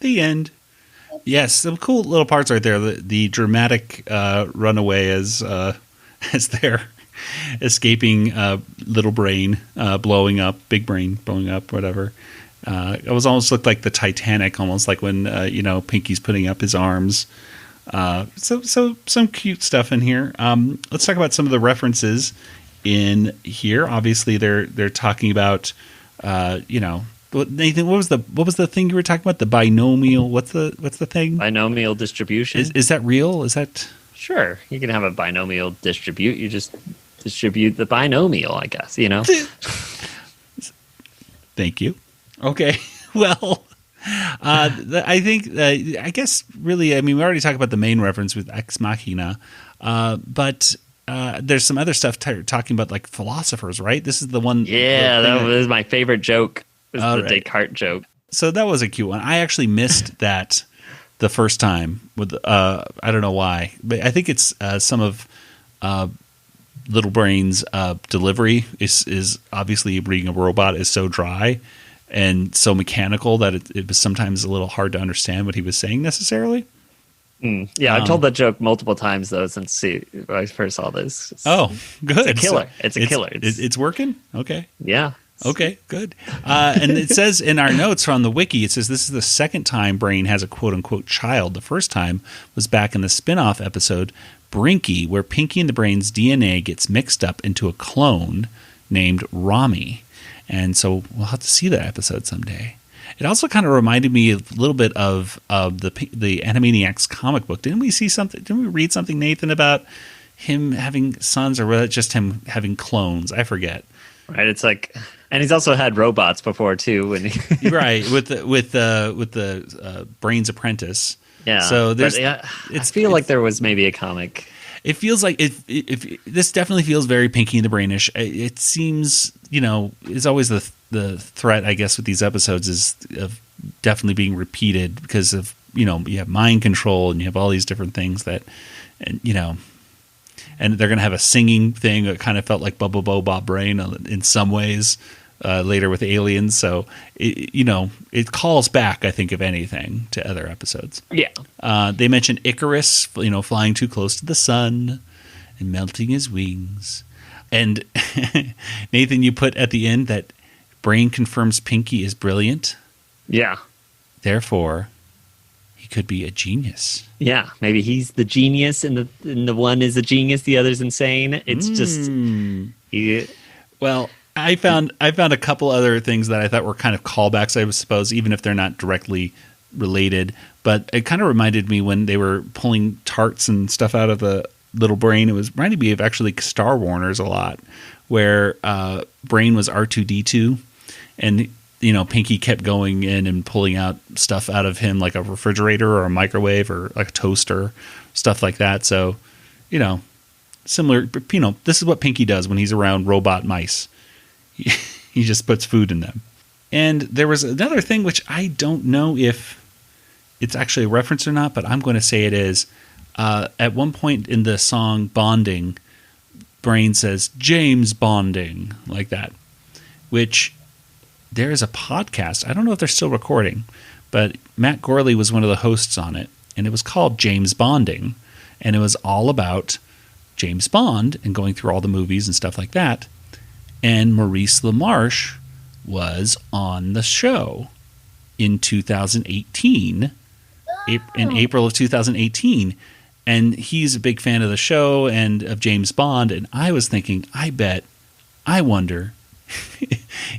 you. The end. Yes, some cool little parts right there. The dramatic runaway as they're escaping Little Brain blowing up, Big Brain blowing up, whatever. It was almost looked like the Titanic, almost like when Pinky's putting up his arms. So some cute stuff in here. Let's talk about some of the references in here. Obviously, they're talking about Nathan, what was the thing you were talking about? The binomial. What's the thing? Binomial distribution. Is that real? Is that sure? You can have a binomial distribute. You just distribute the binomial, I guess. Thank you. Okay. Well, I think I guess really. I mean, we already talked about the main reference with Ex Machina, but. There's some other stuff talking about like philosophers, right? This is the one. Yeah, that was my favorite joke. Was the right. Descartes joke. So that was a cute one. I actually missed that the first time with I don't know why, but I think it's some of Little Brain's delivery is obviously reading a robot is so dry and so mechanical that it was sometimes a little hard to understand what he was saying necessarily. Yeah, I've told that joke multiple times though since I first saw this. Good. It's a killer. It's a killer. It's working. Okay. Yeah. Okay, good. And it says in our notes on the wiki, it says this is the second time Brain has a quote-unquote child. The first time was back in the spin-off episode, Brinky, where Pinky and the Brain's DNA gets mixed up into a clone named Rami. And so we'll have to see that episode someday. It also kind of reminded me a little bit of the Animaniacs comic book. Didn't we see something? Didn't we read something, Nathan, about him having sons, or was it just him having clones? I forget. Right. It's like, and he's also had robots before too. Right, with the Brain's Apprentice. Yeah. So there's. I feel like there was maybe a comic. It feels like if this definitely feels very Pinky and the Brainish. It seems, is always the threat, I guess, with these episodes is of definitely being repeated because of, you have mind control and you have all these different things that, and they're going to have a singing thing that kind of felt like Bubba Bo Bob Brain in some ways later with aliens. So, it calls back, I think, if anything, to other episodes. Yeah. They mentioned Icarus, flying too close to the sun and melting his wings. And Nathan, you put at the end that Brain confirms Pinky is brilliant. Yeah. Therefore, he could be a genius. Yeah, maybe he's the genius, and the one is a genius, the other's insane. It's just. Well, I found a couple other things that I thought were kind of callbacks, I suppose, even if they're not directly related. But it kind of reminded me when they were pulling tarts and stuff out of the Little Brain. It was reminded me of actually Star Warners a lot, where Brain was R2-D2, and Pinky kept going in and pulling out stuff out of him, like a refrigerator or a microwave or like a toaster, stuff like that. So, similar. This is what Pinky does when he's around robot mice. He just puts food in them. And there was another thing which I don't know if it's actually a reference or not, but I'm going to say it is. At one point in the song Bonding, Brain says, James Bonding, like that, which there is a podcast. I don't know if they're still recording, but Matt Gorley was one of the hosts on it, and it was called James Bonding, and it was all about James Bond and going through all the movies and stuff like that. And Maurice LaMarche was on the show in 2018, in April of 2018. And he's a big fan of the show and of James Bond. And I was thinking, I wonder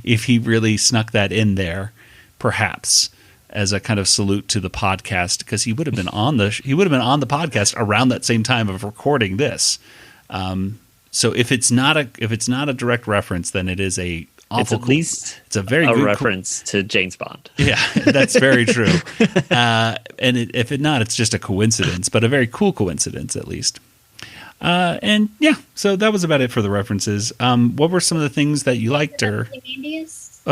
if he really snuck that in there, perhaps as a kind of salute to the podcast, because he would have been on the podcast around that same time of recording this. So if it's not a direct reference, then it is a awful. It's a very good reference to James Bond. Yeah, that's very true. And if it not, it's just a coincidence, but a very cool coincidence at least. And yeah, so that was about it for the references. What were some of the things that you liked? Or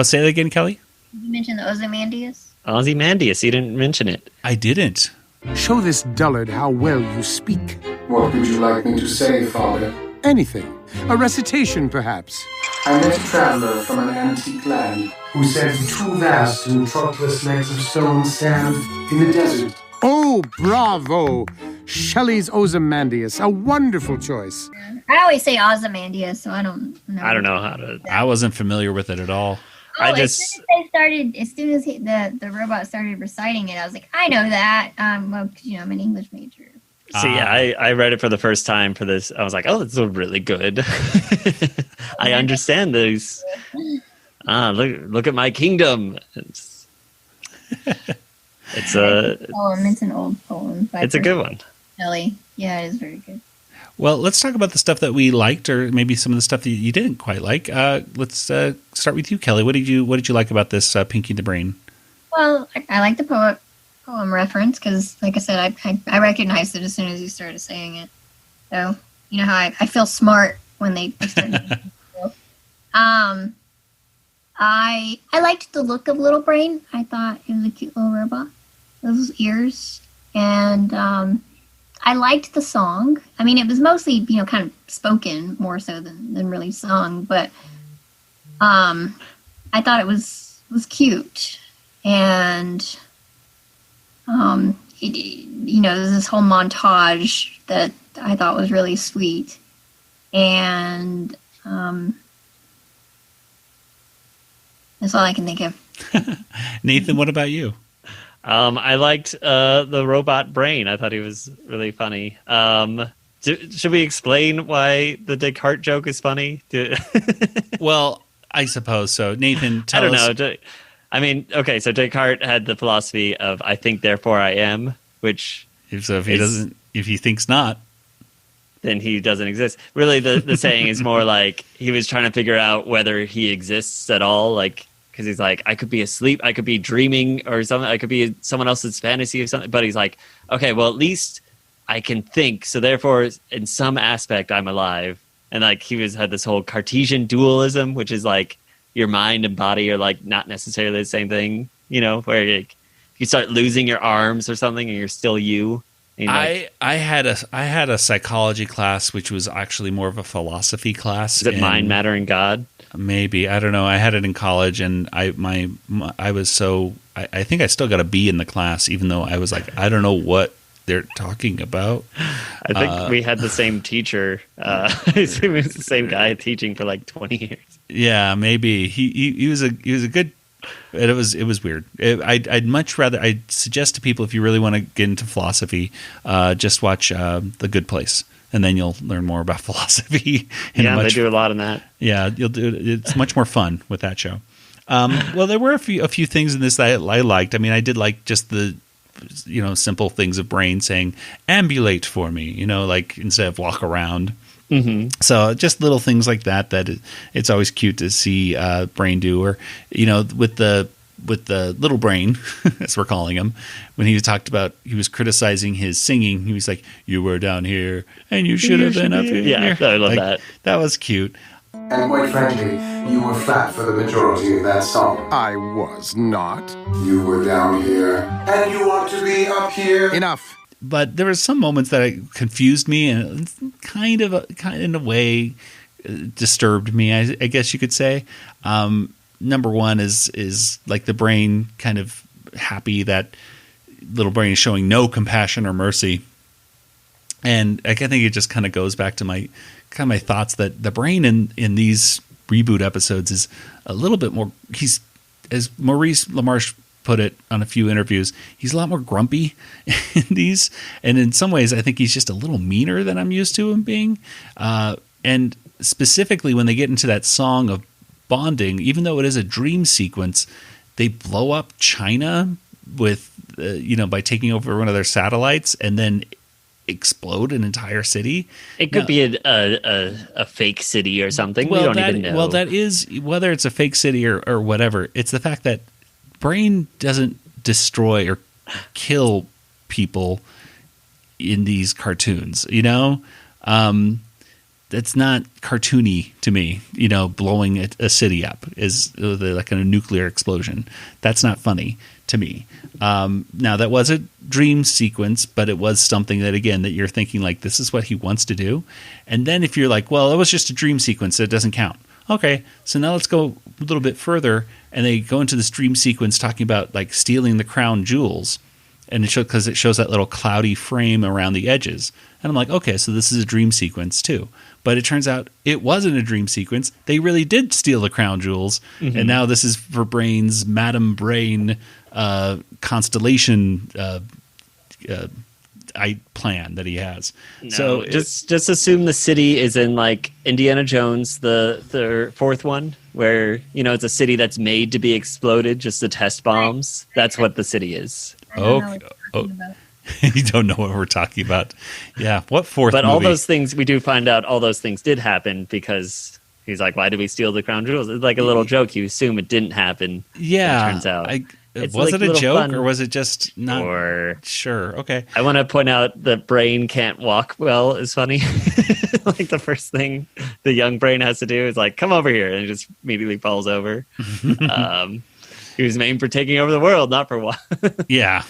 say that again, Kelly. You mentioned the Ozymandias. Ozymandias, you didn't mention it. I didn't. Show this dullard how well you speak. What would you like me to say, Father? Anything. A recitation, perhaps. I met a traveler from an antique land who said two vast and trunkless legs of stone stand in the desert. Oh, bravo! Shelley's Ozymandias, a wonderful choice. I always say Ozymandias, so I don't know. I don't know how to. I wasn't familiar with it at all. Oh, as soon as the robot started reciting it, I was like, I know that. Well, because I'm an English major. See, I read it for the first time for this. I was like, oh, that's really good. I understand those. Look at my kingdom. It's a poem. It's an old poem. It's a good one. Shelley. Yeah, it is very good. Well, let's talk about the stuff that we liked, or maybe some of the stuff that you didn't quite like. Let's start with you, Kelly. What did you like about this Pinky and the Brain? Well, I like the poem reference because, like I said, I recognized it as soon as you started saying it. So you know how I feel smart when they start. I liked the look of Little Brain. I thought it was a cute little robot. Those ears, and I liked the song. I mean, it was mostly, kind of spoken more so than really sung, but I thought it was cute. And, there's this whole montage that I thought was really sweet. And that's all I can think of. Nathan, what about you? I liked the robot brain. I thought he was really funny. Should we explain why the Descartes joke is funny? Well, I suppose so. Nathan, tell us. I don't know. I mean, okay, so Descartes had the philosophy of "I think, therefore I am," which if he thinks not, then he doesn't exist. Really, the saying is more like he was trying to figure out whether he exists at all, like. Because he's like, I could be asleep, I could be dreaming or something, I could be someone else's fantasy or something. But he's like, okay, well, at least I can think. So therefore, in some aspect, I'm alive. And like he had this whole Cartesian dualism, which is like your mind and body are like not necessarily the same thing, where you start losing your arms or something and you're still you. I had a psychology class, which was actually more of a philosophy class. Is it mind, matter, and God? Maybe, I don't know. I had it in college, and I was so I think I still got a B in the class, even though I was like, I don't know what they're talking about. I think we had the same teacher. It was the same guy teaching for like 20 years. Yeah, maybe he was a good. It was weird. I'd much rather. I'd suggest to people, if you really want to get into philosophy, just watch The Good Place, and then you'll learn more about philosophy. They do a lot in that. Yeah, you'll do. It's much more fun with that show. Well, there were a few things in this that I liked. I mean, I did like just the simple things of Brain saying "ambulate for me," like instead of walk around. Mm-hmm. So just little things like that it's always cute to see Brain do, or with the little Brain, as we're calling him, when he was criticizing his singing, he was like, "You were down here and you should have been up here." Yeah, I love that. That was cute. And quite frankly, you were flat for the majority of that song. I was not. You were down here, and you ought to be up here. Enough. But there were some moments that confused me and kind of in a way disturbed me, I guess you could say. Number one is like the Brain kind of happy that little Brain is showing no compassion or mercy. And I think it just kind of goes back to my thoughts that the Brain in these reboot episodes is a little bit more, he's, as Maurice LaMarche put it on a few interviews, he's a lot more grumpy in these, and in some ways I think he's just a little meaner than I'm used to him being, and specifically when they get into that song of bonding, even though it is a dream sequence, they blow up China with by taking over one of their satellites and then explode an entire city. It could be a fake city or something. We don't even know. Well, that is, whether it's a fake city or whatever, it's the fact that Brain doesn't destroy or kill people in these cartoons, that's not cartoony to me, blowing a city up is like a nuclear explosion. That's not funny to me. Now that was a dream sequence, but it was something that, again, that you're thinking like, this is what he wants to do. And then if you're like, well, it was just a dream sequence, so it doesn't count. Okay, so now let's go a little bit further, and they go into this dream sequence talking about like stealing the crown jewels, and because it shows that little cloudy frame around the edges, and I'm like, okay, so this is a dream sequence too. But it turns out it wasn't a dream sequence. They really did steal the crown jewels, and now this is for Brain's Madam Brain constellation plan that he has. No, so just assume the city is in like Indiana Jones, the fourth one, where it's a city that's made to be exploded just to test bombs. That's what the city is. Okay. You don't know what we're talking about. Yeah. What fourth But movie? all those things, we do find out all those things did happen because he's like, why did we steal the crown jewels? It's like a little joke. You assume it didn't happen. Yeah. It turns out. Was like it a joke fun. or was it just not? Sure. Okay. I want to point out that Brain can't walk well is funny. Like the first thing the young Brain has to do is like, come over here, and he just immediately falls over. He was named for taking over the world, not for what. Yeah.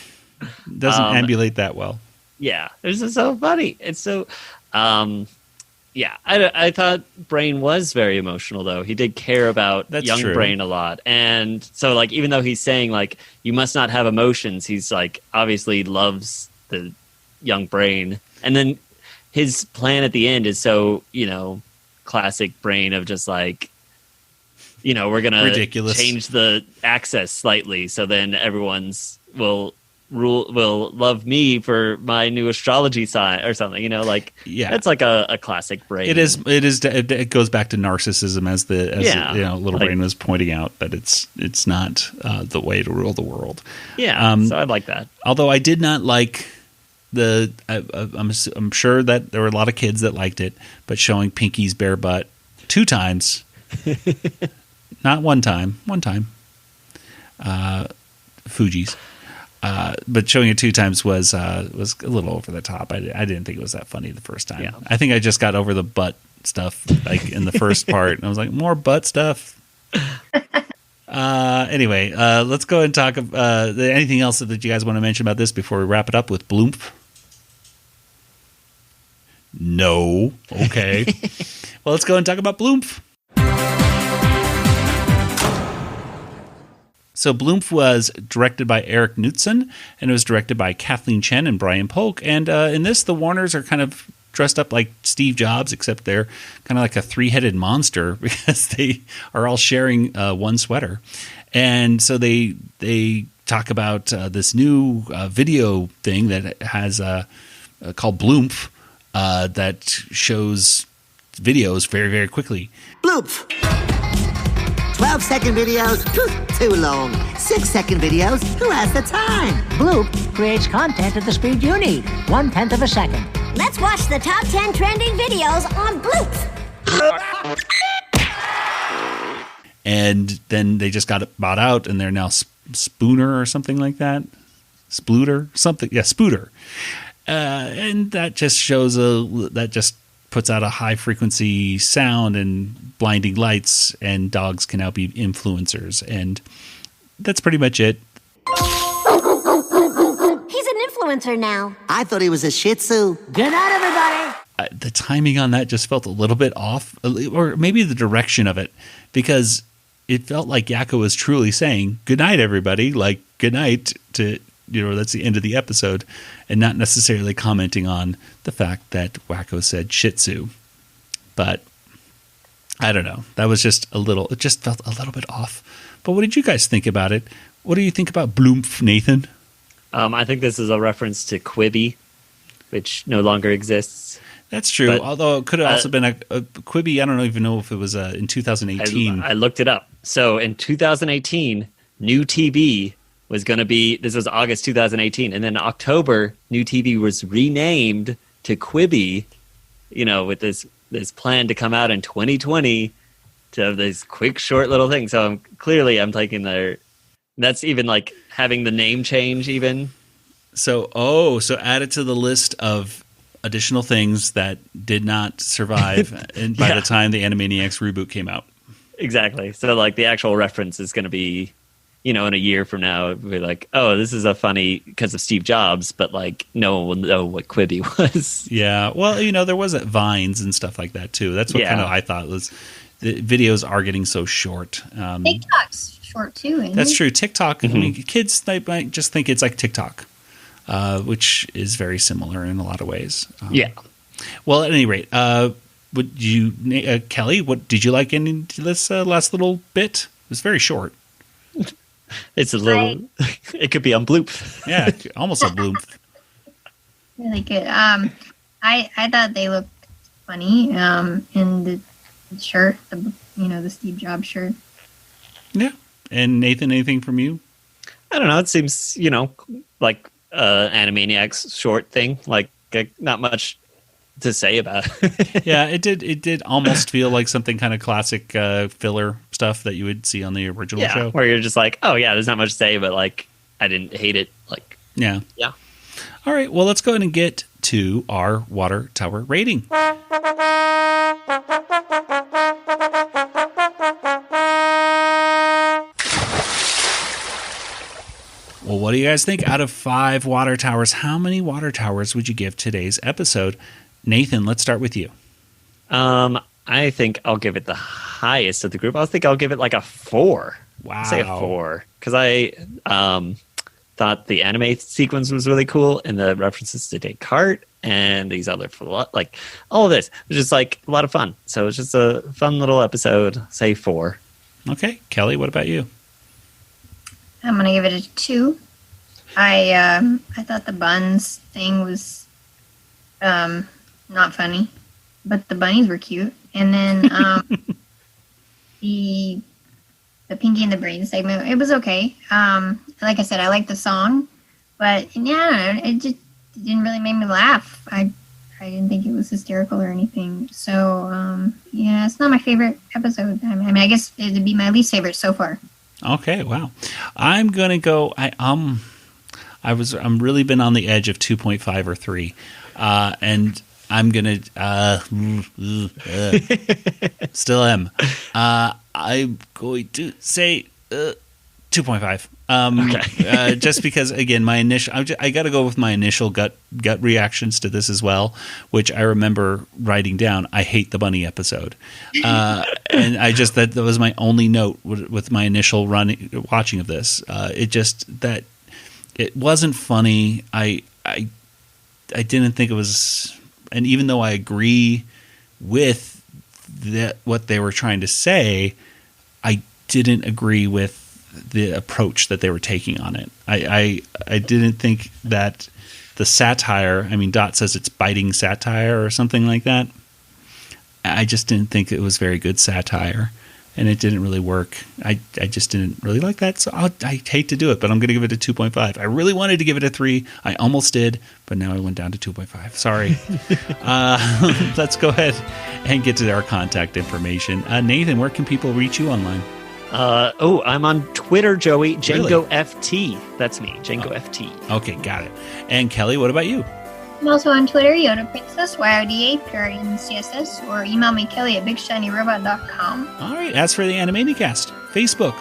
Doesn't ambulate that well. Yeah, it's just so funny. It's so, yeah. I thought Brain was very emotional, though. He did care about young Brain a lot, and so like even though he's saying like you must not have emotions, he's like obviously loves the young Brain, and then his plan at the end is so classic Brain of just like we're gonna change the access slightly, so then everyone's will love me for my new astrology sign or something, it's like a classic Brain. It goes back to narcissism as little Brain was pointing out, that it's not the way to rule the world. So I like that. Although I did not like I'm sure that there were a lot of kids that liked it, but showing Pinky's bare butt 2 times, not one time, Fuji's. But showing it 2 times was a little over the top. I didn't think it was that funny the first time. Yeah. I think I just got over the butt stuff like in the first part, and I was like, more butt stuff. Anyway, let's go and talk. Anything else that you guys want to mention about this before we wrap it up with Bloopf? No. Okay. Well, let's go and talk about Bloopf. So Bloopf was directed by Eric Knudsen, and it was directed by Kathleen Chen and Brian Polk. And in this, the Warners are kind of dressed up like Steve Jobs, except they're kind of like a 3-headed monster because they are all sharing one sweater. And so they talk about this new video thing that has called Bloopf that shows videos very, very quickly. Bloopf! 12-second videos, too long. 6-second videos, who has the time? Bloopf creates content at the speed you need, 1/10 of a second. Let's watch the top 10 trending videos on Bloopf. And then they just got it bought out, and they're now Spooner or something like that. Splooter? Something. Yeah, Spooter. And that just shows that just puts out a high-frequency sound and blinding lights, and dogs can now be influencers. And that's pretty much it. He's an influencer now. I thought he was a Shih Tzu. Good night, everybody. The timing on that just felt a little bit off, or maybe the direction of it, because it felt like Yakko was truly saying, good night, everybody, like good night to, that's the end of the episode, and not necessarily commenting on the fact that Wacko said Shih Tzu. But I don't know. That was just it just felt a little bit off. But what did you guys think about it? What do you think about Bloopf, Nathan? I think this is a reference to Quibi, which no longer exists. That's true. But, although it could have also been a Quibi. I don't even know if it was in 2018. I looked it up. So in 2018, New TV was going to be, this was August 2018, and then in October, New TV was renamed to Quibi, with this plan to come out in 2020 to have this quick, short little thing. So I'm taking that's even like having the name change even. So add it to the list of additional things that did not survive by the time the Animaniacs Reboot came out. Exactly. So like the actual reference is going to be, in a year from now, it'll be like, oh, this is a funny because of Steve Jobs, but like no one will know what Quibi was. Yeah. Well, there was Vines and stuff like that too. That's what kind of I thought was the videos are getting so short. TikTok's short too. Isn't That's it? true. TikTok. Mm-hmm. I mean, kids they might just think it's like TikTok, which is very similar in a lot of ways. Yeah. Well, at any rate, would you, Kelly? What did you like in this last little bit? It was very short. It's a little. It could be on Bloopf. Yeah, almost a Bloopf. Really good. I thought they looked funny. In the shirt, the Steve Jobs shirt. Yeah. And Nathan, anything from you? I don't know. It seems like Animaniacs short thing. Like not much to say about it. Yeah, it did almost feel like something kind of classic filler stuff that you would see on the original show. Where you're just like, oh yeah, there's not much to say, but like I didn't hate it. Like yeah. All right, well let's go ahead and get to our water tower rating. Well, what do you guys think? Out of 5 water towers, how many water towers would you give today's episode? Nathan, let's start with you. I think I'll give it the highest of the group. I think I'll give it like a 4. Wow. I'll say a 4. Because I thought the anime sequence was really cool, and the references to Descartes and these other, like, all of this. It was just like a lot of fun. So it's just a fun little episode. Say 4. Okay. Kelly, what about you? I'm going to give it a 2. I thought the buns thing was not funny, but the bunnies were cute. And then the Pinky and the Brain segment, it was okay. Like I said, I liked the song, but yeah, I don't know, it just didn't really make me laugh. I didn't think it was hysterical or anything. So yeah, it's not my favorite episode. I mean, I guess it'd be my least favorite so far. Okay, wow. I'm gonna go. I'm really been on the edge of 2.5 or 3, and I'm gonna still am. I'm going to say 2.5. Okay. Just because, again, my initial, I got to go with my initial gut reactions to this as well, which I remember writing down. I hate the bunny episode, and that was my only note with my initial watching of this. It wasn't funny. I didn't think it was, and even though I agree with what they were trying to say, I didn't agree with the approach that they were taking on it. I didn't think that the satire, I mean, Dot says it's biting satire or something like that. I just didn't think it was very good satire, and it didn't really work. I just didn't really like that, so I hate to do it, but I'm going to give it a 2.5. I really wanted to give it a 3. I almost did, but now I went down to 2.5. Sorry. Let's go ahead and get to our contact information. Nathan, where can people reach you online? I'm on Twitter, Joey. Really? Django FT. That's me, Django FT. Okay, got it. And Kelly, what about you? I'm also on Twitter, Yoda Princess, YODA, CSS, or email me, Kelly at BigShinyRobot.com. All right, as for the Animanicast, Facebook,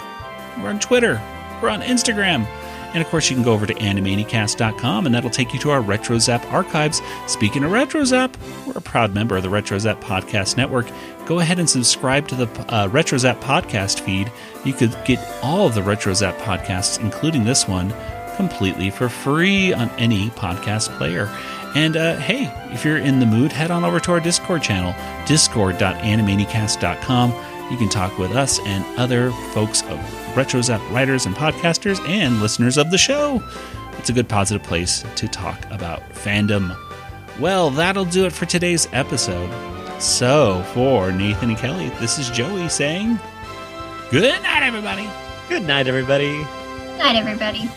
we're on Twitter, we're on Instagram, and of course you can go over to Animanicast.com, and that'll take you to our RetroZap archives. Speaking of RetroZap, we're a proud member of the RetroZap Podcast Network. Go ahead and subscribe to the RetroZap podcast feed. You could get all of the RetroZap podcasts, including this one, completely for free on any podcast player. And hey, if you're in the mood, head on over to our Discord channel, discord.animanicast.com. You can talk with us and other folks of RetroZap writers and podcasters and listeners of the show. It's a good positive place to talk about fandom. Well, that'll do it for today's episode. So, for Nathan and Kelly, this is Joey saying, good night, everybody. Good night, everybody. Good night, everybody.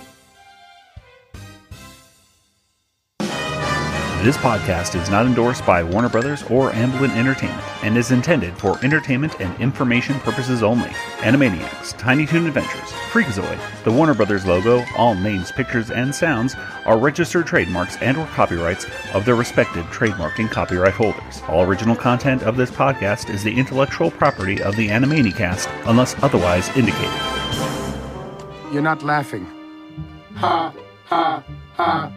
This podcast is not endorsed by Warner Brothers or Amblin Entertainment and is intended for entertainment and information purposes only. Animaniacs, Tiny Toon Adventures, Freakazoid, the Warner Brothers logo, all names, pictures, and sounds are registered trademarks and or copyrights of their respective trademark and copyright holders. All original content of this podcast is the intellectual property of the Animanicast unless otherwise indicated. You're not laughing. Ha, ha, ha.